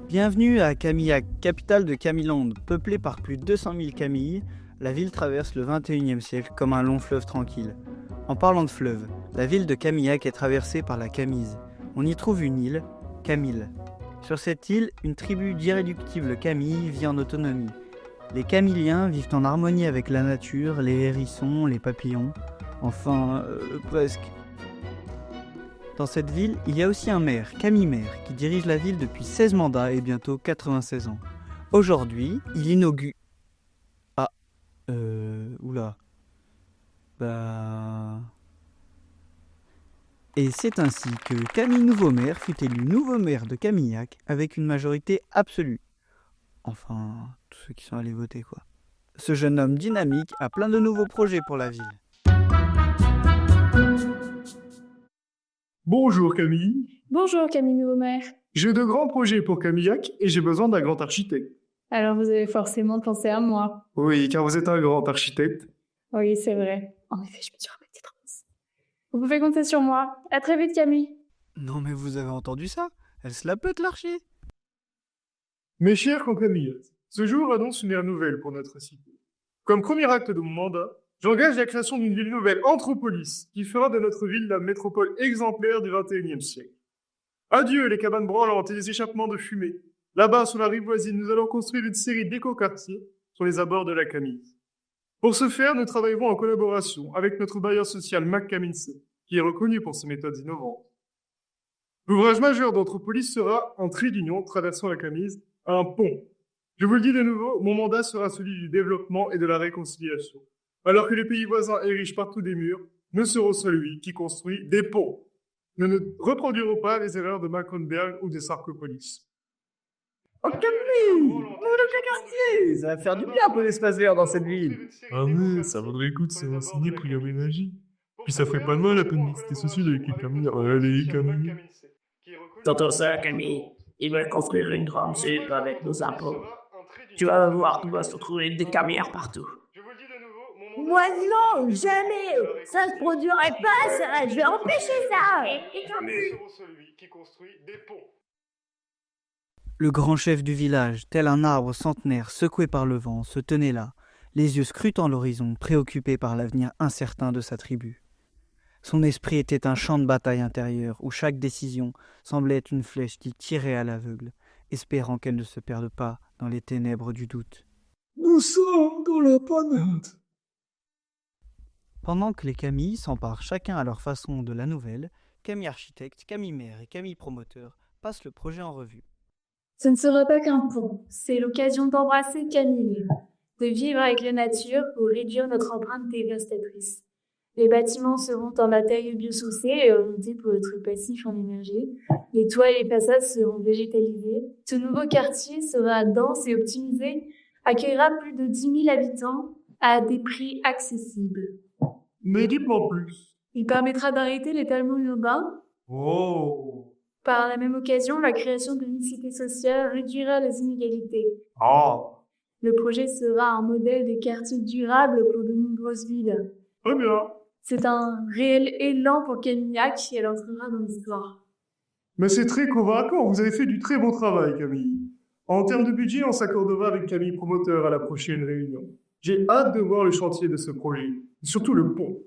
Bienvenue à Camillac, capitale de Camilland. Peuplée par plus de 200 000 Camilles, la ville traverse le XXIe siècle comme un long fleuve tranquille. En parlant de fleuve, la ville de Camillac est traversée par la Camise. On y trouve une île, Camille. Sur cette île, une tribu d'irréductibles Camilles vit en autonomie. Les Camilliens vivent en harmonie avec la nature, les hérissons, les papillons, enfin, presque. Dans cette ville, il y a aussi un maire, Camille Maire, qui dirige la ville depuis 16 mandats et bientôt 96 ans. Aujourd'hui, il inaugure... Oula... Et c'est ainsi que Camille Nouveau-Maire fut élu nouveau maire de Camillac avec une majorité absolue. Enfin, tous ceux qui sont allés voter, quoi. Ce jeune homme dynamique a plein de nouveaux projets pour la ville. Bonjour Camille, Bonjour Camille Nouveau-Maire. j'ai de grands projets pour Camillac et j'ai besoin d'un grand architecte. Alors vous avez forcément pensé à moi. Oui, car vous êtes un grand architecte. Oui, c'est vrai. En effet, je me suis remis des trans. Vous pouvez compter sur moi. À très vite Camille. Non mais vous avez entendu ça? Elle se la pète l'archi. Mes chers concamillettes, ce jour annonce une ère nouvelle pour notre cité. Comme premier acte de mon mandat, j'engage la création d'une ville nouvelle, Anthropolis, qui fera de notre ville la métropole exemplaire du XXIe siècle. Adieu les cabanes branlantes et les échappements de fumée. Là-bas, sur la rive voisine, nous allons construire une série d'éco-quartiers sur les abords de la Camise. Pour ce faire, nous travaillerons en collaboration avec notre bailleur social McCaminsey, qui est reconnu pour ses méthodes innovantes. L'ouvrage majeur d'Anthropolis sera un trait d'union traversant la Camise, un pont. Je vous le dis de nouveau, mon mandat sera celui du développement et de la réconciliation. Alors que les pays voisins érigent partout des murs, nous serons celui qui construit des ponts. Nous ne reproduirons pas les erreurs de Macronberg ou de Sarkopolis. Oh Camille! Mon quartier! Ça va faire du bien pour l'espace vert dans cette ville. Ah mais, ça vaudrait le coup de se renseigner pour y aménager. Puis ça ferait pas de mal la mixité sociale avec les Camille. Allez, Camille. T'entends ça, Camille? Ils veulent construire une grande sup avec nos impôts. Tu vas voir, tu vas se trouver des camières partout. Moi non, jamais. Ça se produirait pas, ça. Je vais empêcher ça. Le grand chef du village, tel un arbre centenaire secoué par le vent, se tenait là, les yeux scrutant l'horizon, préoccupé par l'avenir incertain de sa tribu. Son esprit était un champ de bataille intérieur où chaque décision semblait être une flèche qu'il tirait à l'aveugle, espérant qu'elle ne se perde pas dans les ténèbres du doute. Nous sommes dans la panade. Pendant que les Camilles s'emparent chacun à leur façon de la nouvelle, Camille architecte, Camille maire et Camille promoteur passent le projet en revue. Ce ne sera pas qu'un pont. C'est l'occasion d'embrasser Camille, de vivre avec la nature pour réduire notre empreinte dévastatrice. Les bâtiments seront en matériaux biosourcés et orientés pour être passifs en énergie. Les toits et les façades seront végétalisés. Ce nouveau quartier sera dense et optimisé, accueillera plus de 10 000 habitants à des prix accessibles. Mais dis-moi plus. Il permettra d'arrêter l'étalement urbain. Oh. Par la même occasion, la création d'une cité sociale réduira les inégalités. Ah. Le projet sera un modèle des quartiers durables pour de nombreuses villes. Très bien. C'est un réel élan pour Camillac et elle entrera dans l'histoire. Mais c'est très convaincant, vous avez fait du très bon travail, Camille. En termes de budget, on s'accordera avec Camille Promoteur à la prochaine réunion. J'ai hâte de voir le chantier de ce projet, et surtout le pont.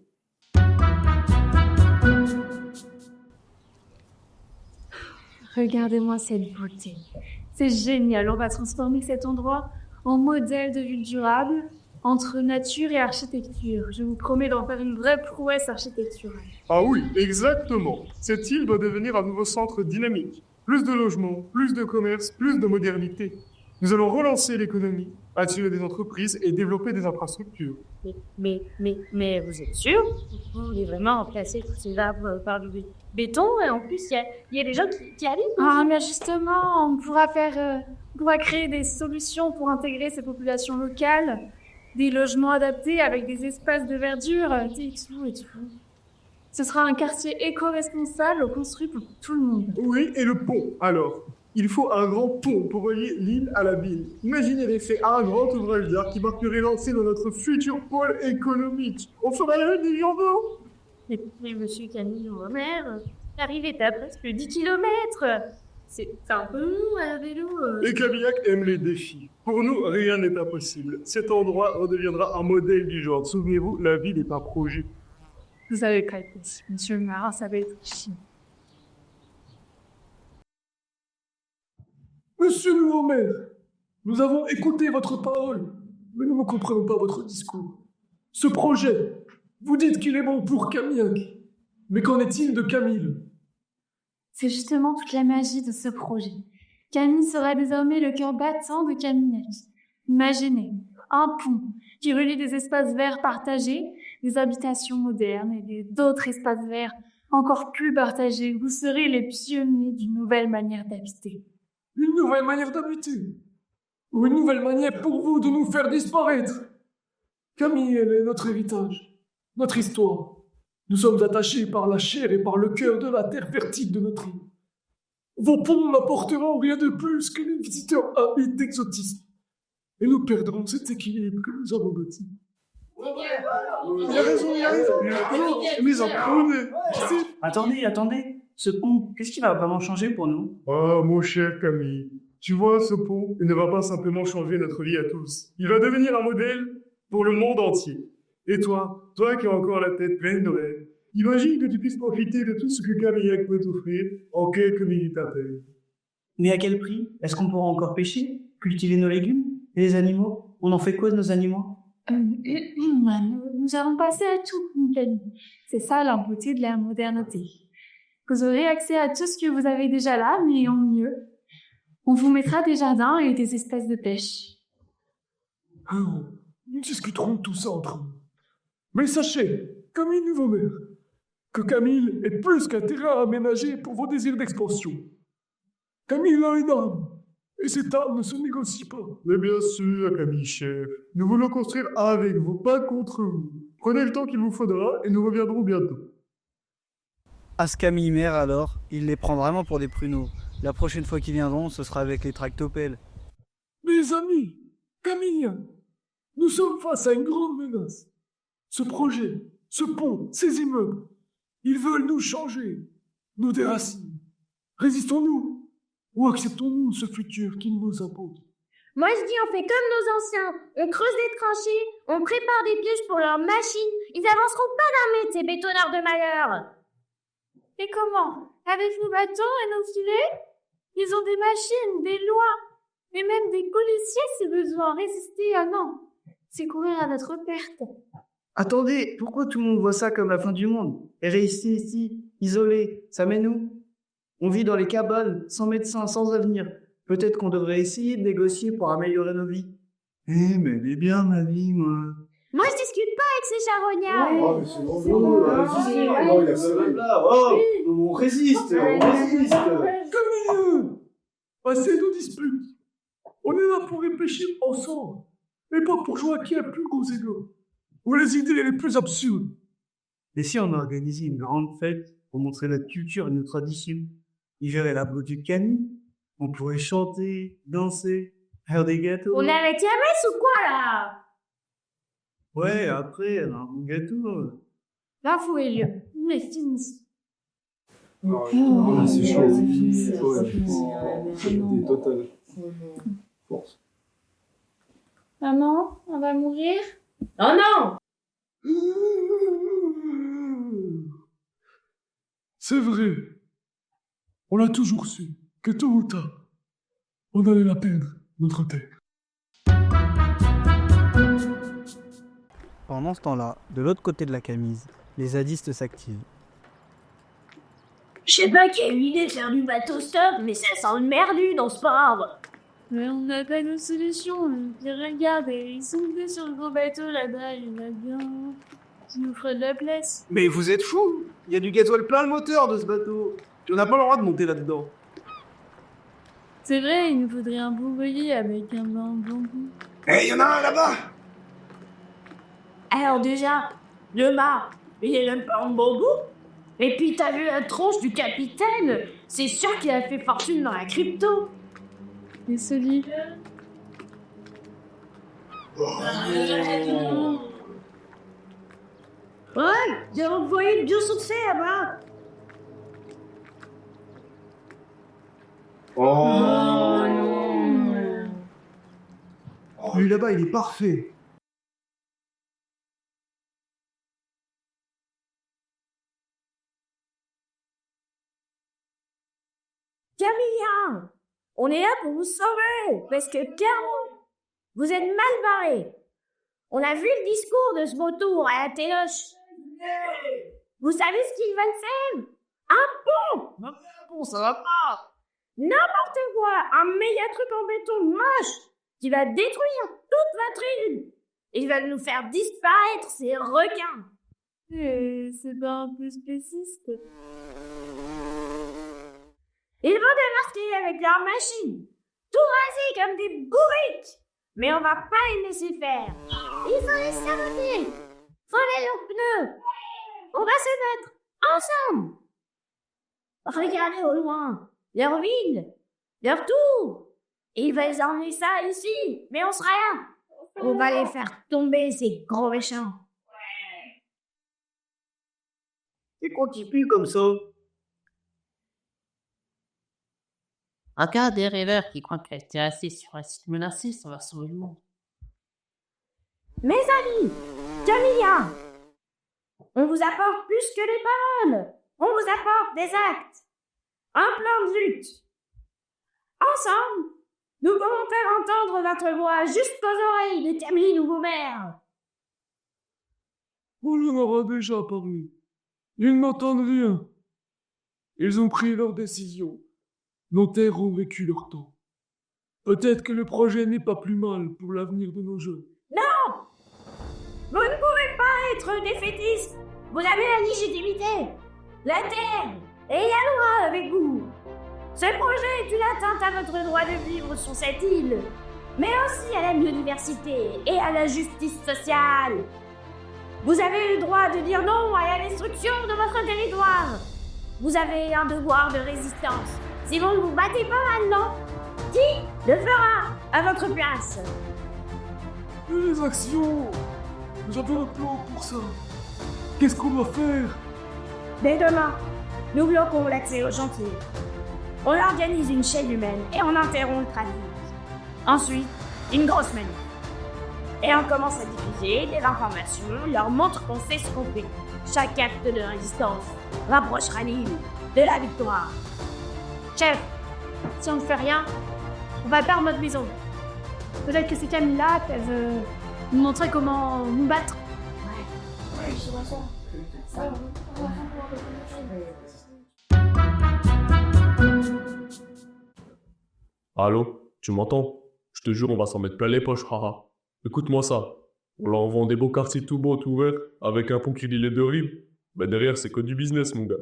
Regardez-moi cette beauté. C'est génial, on va transformer cet endroit en modèle de ville durable entre nature et architecture. Je vous promets d'en faire une vraie prouesse architecturale. Ah oui, exactement. Cette île doit devenir un nouveau centre dynamique. Plus de logements, plus de commerce, plus de modernité. Nous allons relancer l'économie, attirer des entreprises et développer des infrastructures. Mais vous êtes sûr? Vous voulez vraiment remplacer tous ces arbres par du béton? Et en plus, il y a des gens qui habitent. Ah, mais justement, on pourra créer des solutions pour intégrer ces populations locales, des logements adaptés avec des espaces de verdure, et tout. Ce sera un quartier éco-responsable construit pour tout le monde. Oui, et le pont, alors? Il faut un grand pont pour relier l'île à la ville. Imaginez l'effet un grand ouvrage d'art qui marquerait l'entrée dans notre futur pôle économique. On fera la une million d'euros. Mais monsieur Camille Nouveau-Maire, l'arrivée est à presque 10 kilomètres. C'est un peu long à vélo. Les Camillacs aiment les défis. Pour nous, rien n'est impossible. Cet endroit redeviendra un modèle du genre. Souvenez-vous, la ville est un projet. Vous savez quoi, monsieur le marin, ça va être chiant. Monsieur le nouveau maire, nous avons écouté votre parole, mais nous ne comprenons pas votre discours. Ce projet, vous dites qu'il est bon pour Camillac, mais qu'en est-il de Camille? C'est justement toute la magie de ce projet. Camille sera désormais le cœur battant de Camillac. Imaginez, un pont qui relie des espaces verts partagés, des habitations modernes et d'autres espaces verts encore plus partagés. Vous serez les pionniers d'une nouvelle manière d'habiter. Une nouvelle manière d'habiter? Ou une nouvelle manière pour vous de nous faire disparaître? Camille, elle est notre héritage, notre histoire. Nous sommes attachés par la chair et par le cœur de la terre fertile de notre île. Vos ponts n'apporteront rien de plus que les visiteurs avides d'exotisme. Et nous perdrons cet équilibre que nous avons bâti. Il a raison. Mais en prenez. Attendez. Ce pont, qu'est-ce qui va vraiment changer pour nous? Oh, mon cher Camille, tu vois, ce pont, il ne va pas simplement changer notre vie à tous. Il va devenir un modèle pour le monde entier. Et toi qui as encore la tête pleine de rêves, imagine que tu puisses profiter de tout ce que Camillac peut t'offrir en quelques minutes à peine. Mais à quel prix? Est-ce qu'on pourra encore pêcher? Cultiver nos légumes? Et les animaux? On en fait quoi de nos animaux? Nous avons passé à tout, Camille. C'est ça la beauté de la modernité. Vous aurez accès à tout ce que vous avez déjà là, mais en mieux. On vous mettra des jardins et des espèces de pêche. Nous discuterons de tout ça entre nous. Mais sachez, Camille nouveau maire, que Camille est plus qu'un terrain aménagé pour vos désirs d'expansion. Camille a une âme, et cette âme ne se négocie pas. Mais bien sûr, Camille chef, nous voulons construire avec vous, pas contre vous. Prenez le temps qu'il vous faudra et nous reviendrons bientôt. À ce Camille maire alors, il les prend vraiment pour des pruneaux. La prochaine fois qu'ils viendront, ce sera avec les tractopelles. Mes amis, Camille, nous sommes face à une grande menace. Ce projet, ce pont, ces immeubles, ils veulent nous changer, nous déraciner. Résistons-nous ou acceptons-nous ce futur qu'ils nous imposent? Moi, je dis, on fait comme nos anciens. On creuse des tranchées, on prépare des pièges pour leurs machines. Ils avanceront pas d'un mètre, ces bétonnards de malheur. Et comment? Avec nos bâtons et nos filets? Ils ont des machines, des lois, et même des policiers si besoin. Résister à non, c'est courir à notre perte. Attendez, pourquoi tout le monde voit ça comme la fin du monde? Et rester ici, isolé, ça met nous? On vit dans les cabanes, sans médecin, sans avenir. Peut-être qu'on devrait essayer de négocier pour améliorer nos vies. Eh, mais elle est bien ma vie, moi. Moi, je discute pas avec ces charognards. Oh, mais c'est dangereux, il y a ça là. Oh, on résiste. Camille, assez de disputes. On est là pour réfléchir ensemble, et pas pour jouer à qui a le plus gros égos, ou les idées les plus absurdes. Et si on organisait une grande fête pour montrer notre culture et nos traditions? Il verrait la beauté de Camille. On pourrait chanter, danser, faire des gâteaux. On est avec la messe ou quoi, là? Ouais, après, un bon gâteau. L'info est lieu. Mais fini. C'est chaud. C'est total. Force. Maman, on va mourir? Oh non! C'est vrai. On a toujours su que tôt ou tard, on allait la perdre, notre terre. Pendant ce temps-là, de l'autre côté de la Camise, les zadistes s'activent. Je sais pas qui a eu l'idée de faire du bateau stop, mais ça sent le merdu dans ce port. Mais on n'a pas de solution. Puis regarde, ils sont venus sur le gros bateau là-bas. Il y en a bien qui nous ferait de la place. Mais vous êtes fous! Il y a du gasoil plein le moteur de ce bateau. Puis on n'a pas le droit de monter là-dedans. C'est vrai, il nous faudrait un beau voilier avec un banc de bambou. Eh, il y en a un là-bas! Alors déjà, le mât, il est même pas en bambou. Et puis t'as vu la tronche du capitaine? C'est sûr qu'il a fait fortune dans la crypto. Et celui-là? Ouais, j'ai envoyé le biosourcé là-bas. Oh. Lui là-bas, il est parfait. Camilla, on est là pour vous sauver, parce que clairement, vous êtes mal barrés. On a vu le discours de ce vautour à la téloche. Vous savez ce qu'ils veulent faire? Un pont! Bon, ça va pas. N'importe quoi! Un méga truc en béton moche qui va détruire toute votre île! Ils veulent nous faire disparaître, ces requins! C'est pas un peu spéciste? Ils vont débarquer avec leurs machines, tout rasés comme des bourriques! Mais on va pas les laisser faire! Il faut les saboter! Voler leurs pneus! On va se battre ensemble! Regardez au loin, leur ville, leur tour! Ils veulent emmener ça ici, mais on sera là! On va les faire tomber, ces gros méchants! C'est quoi qui pue comme ça? Regarde des rêveurs qui croient qu'elle était assise sur un site menacé, ça va sauver le monde. Mes amis, Camilla, on vous apporte plus que des paroles. On vous apporte des actes. Un plan de lutte. Ensemble, nous pouvons faire entendre notre voix jusqu'aux oreilles de Camille, nouveau maire. On leur aura déjà parlé. Ils n'entendent rien. Ils ont pris leur décision. Nos terres ont vécu leur temps. Peut-être que le projet n'est pas plus mal pour l'avenir de nos jeunes. Non! Vous ne pouvez pas être défaitiste. Vous avez la légitimité, la terre et la loi avec vous. Ce projet est une atteinte à votre droit de vivre sur cette île, mais aussi à la biodiversité et à la justice sociale. Vous avez le droit de dire non à la destruction de votre territoire. Vous avez un devoir de résistance. Si vous ne vous battez pas maintenant, qui le fera à votre place? Et les actions. J'avais un plan pour ça. Qu'est-ce qu'on doit faire? Dès demain, nous bloquons l'accès au chantier. On organise une chaîne humaine et on interrompt le trafic. Ensuite, une grosse manif. Et on commence à diffuser des informations, leur montre qu'on sait ce qu'on fait. Chaque acte de résistance rapprochera l'île de la victoire. Chef, si on ne fait rien, on va perdre notre maison. Peut-être que c'est Camilla qu'elle veut nous montrer comment nous battre. Allô, tu m'entends? Je te jure, on va s'en mettre plein les poches, haha. Écoute-moi ça. On leur vend des beaux quartiers tout beaux, tout verts, avec un pont qui lie les deux rives. Ben derrière, c'est que du business, mon gars.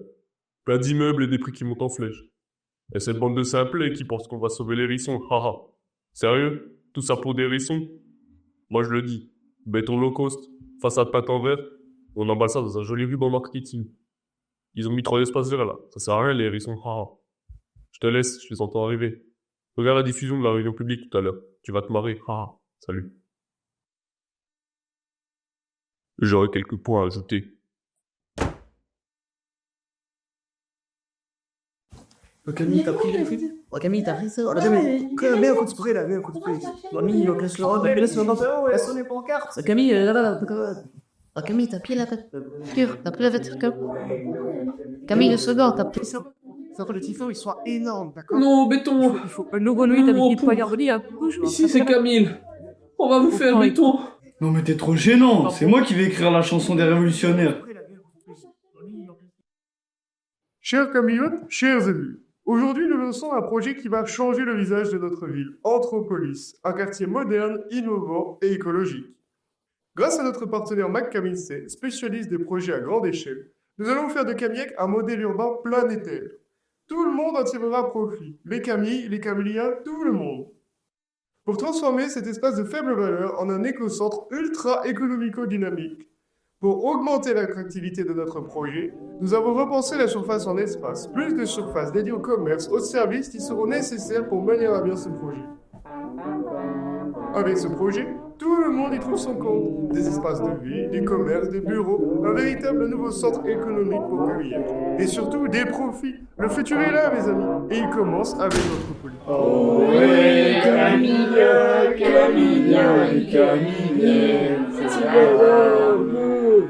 Plein d'immeubles et des prix qui montent en flèche. Et cette bande de simplets qui pensent qu'on va sauver les hérissons, haha. Sérieux? Tout ça pour des hérissons? Moi, je le dis. Béton low cost, façade peinte en vert, on emballe ça dans un joli ruban marketing. Ils ont mis 3 espaces verts là. Ça sert à rien, les hérissons, haha. Je te laisse, je les entends arriver. Regarde la diffusion de la réunion publique tout à l'heure. Tu vas te marrer, haha. Salut. J'aurais quelques points à ajouter. Camille, t'as pris les frites? Oh Camille, t'as pris ça? Oh, Camille, mets un coup de spray là, mets un coup de spray. Camille, laisse le robe, laisse le robe, laisse sonner pancarte. Camille, oh Camille, t'as pris la voiture, t'as pris la voiture, Camille, le second, t'as pris ça. Les typhons, ils sont énormes, d'accord? Non, béton. Il faut... Le grenouille, t'as mis 3 gargouilles à couche. Ici, c'est Camille. On va vous faire béton. Non mais t'es trop gênant, c'est moi qui vais écrire la chanson des révolutionnaires. Chers camiotes, chers élus, aujourd'hui nous lançons un projet qui va changer le visage de notre ville, Anthropolis, un quartier moderne, innovant et écologique. Grâce à notre partenaire McCaminsey, spécialiste des projets à grande échelle, nous allons faire de Camillac un modèle urbain planétaire. Tout le monde en tirera profit, les Camilles, les Camilliens, tout le monde. Pour transformer cet espace de faible valeur en un écocentre ultra économico-dynamique. Pour augmenter l'attractivité de notre projet, nous avons repensé la surface en espace, plus de surface dédiée au commerce, aux services qui seront nécessaires pour mener à bien ce projet. Avec ce projet, tout le monde y trouve son compte. Des espaces de vie, des commerces, des bureaux, un véritable nouveau centre économique pour Camillac. Et surtout, des profits. Le futur est là, mes amis. Et il commence avec notre police. Ohé, Camille, Camille et Camille, c'est l'amour.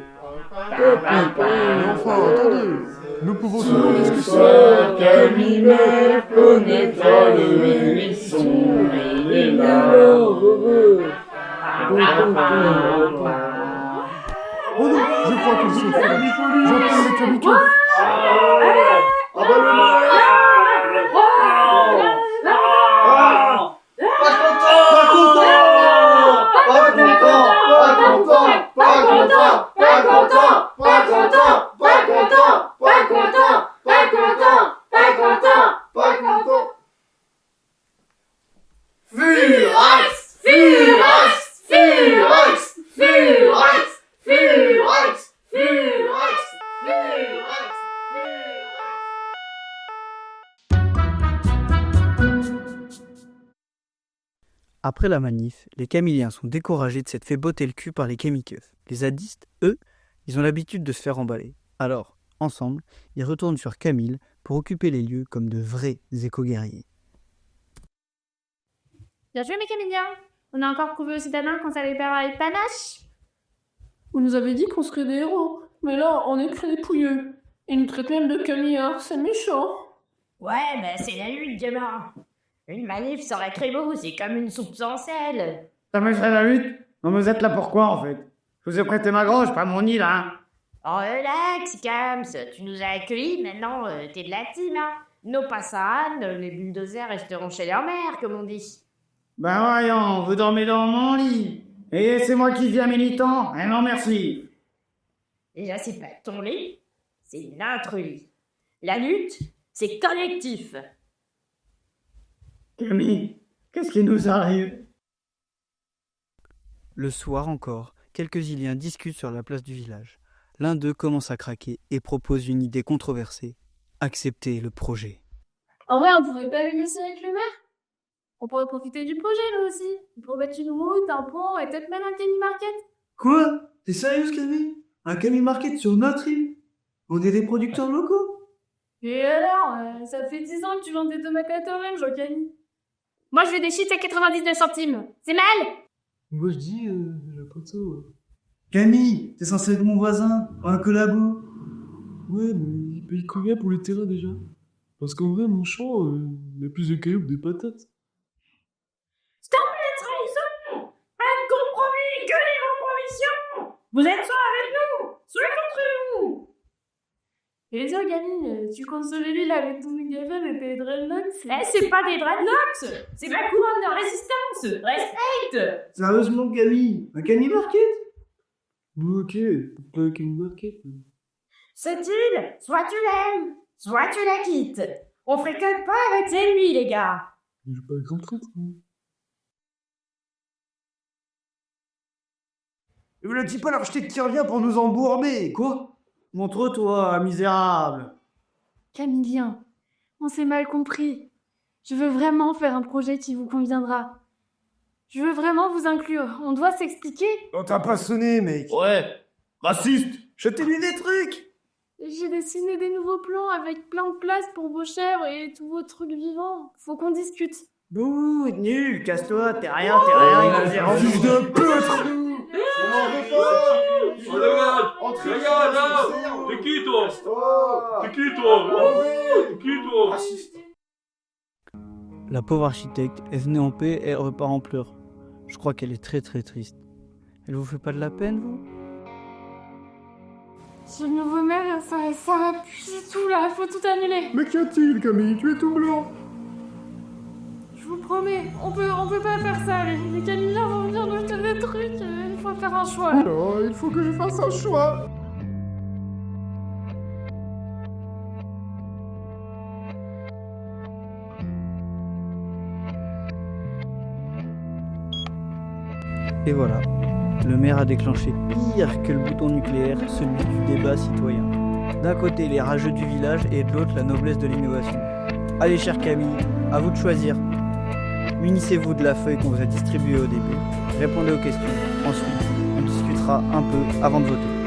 Enfin, attendez. Nous pouvons Ce toujours discuter. soir, Camille connaîtra le hérisson et il est malheureux. Oh non, je crois qu'ils sont fous. J'appelle les kamikazes. Après la manif, les camilliens sont découragés de s'être fait botter le cul par les kamikeufs. Les zadistes, eux, ils ont l'habitude de se faire emballer. Alors, ensemble, ils retournent sur Camille pour occuper les lieux comme de vrais éco-guerriers. Bien joué, mes camilliens. On a encore prouvé aux citadins qu'on savait faire avec panache. Vous nous avez dit qu'on serait des héros. Mais là, on est que des pouilleux. Ils nous traitent même de camillards, c'est méchant. Ouais, bah c'est la lutte, gamin. Une manif sans la crémeau, c'est comme une soupe sans sel. Ça me ferait la lutte? Non, mais vous êtes là pourquoi, en fait? Je vous ai prêté ma grange, pas mon île, hein? Oh, relax, Kams, tu nous as accueillis, maintenant t'es de la team, hein. Nos passanes, les bulldozers resteront chez leur mère, comme on dit. Ben voyons, vous dormez dans mon lit. Et c'est moi qui viens militant? Eh non, merci. Déjà, c'est pas ton lit, c'est notre lit. La lutte, c'est collectif. Camille, qu'est-ce qui nous arrive? Le soir encore, quelques Iliens discutent sur la place du village. L'un d'eux commence à craquer et propose une idée controversée. Accepter le projet. En vrai, on pourrait pas négocier avec le maire. On pourrait profiter du projet, nous aussi. Pour mettre une route, un pont et peut-être même un Camille Market. Quoi? T'es sérieuse, Camille? Un Camille Market sur notre île? On est des producteurs locaux? Et alors, ça fait 10 ans que tu vends des tomates à Torrent, Jean-Camille. Moi, je veux des chips à 99 centimes. C'est mal? Moi, je dis, la poteau. Camille, t'es censé être mon voisin, un collabo. Ouais, mais il paye combien pour les terrains déjà? Parce qu'en vrai, mon champ, il y a plus de cailloux que des patates. Stop la trahison! Pas de compromis, que les compromissions! Vous êtes soit avec nous, soit contre nous! Et dire, Camille, tu consoles l'île avec ton mégaphone et tes dreadlocks? Eh, c'est pas des dreadlocks! C'est ma couronne de résistance! Respecte! Sérieusement, Camille? Un Camille Market? Bon, ok, pas un Camille Market. Cette île, soit tu l'aimes, soit tu la quittes. On fréquente pas avec ses ennemis, les gars. Mais j'ai pas grand traître. Et vous ne dites pas l'architecte qui revient pour nous embourber, quoi? Montre-toi, misérable. Camillien, on s'est mal compris. Je veux vraiment faire un projet qui vous conviendra. Je veux vraiment vous inclure. On doit s'expliquer. On t'a pas sonné, mec. Ouais, raciste. Jetez-lui des trucs. J'ai dessiné des nouveaux plans avec plein de place pour vos chèvres et tous vos trucs vivants. Faut qu'on discute. Bouh, nul, casse-toi, t'es rien, il nous est rendu. Fils de pute. Regarde là! T'es qui toi? T'es qui toi? La pauvre architecte est venue en paix et elle repart en pleurs. Je crois qu'elle est très très triste. Elle vous fait pas de la peine, vous? Ce nouveau maire, ça va plus tout là, faut tout annuler. Mais qu'y a-t-il, Camille? Tu es tout blanc. Je vous promets, on peut pas faire ça. Les Camilliens vont venir nous jeter des trucs, il faut faire un choix. Non, il faut que je fasse un choix. Et voilà, le maire a déclenché pire que le bouton nucléaire, celui du débat citoyen. D'un côté les rageux du village et de l'autre la noblesse de l'innovation. Allez chère Camille, à vous de choisir. Munissez-vous de la feuille qu'on vous a distribuée au début, répondez aux questions. Ensuite, on discutera un peu avant de voter.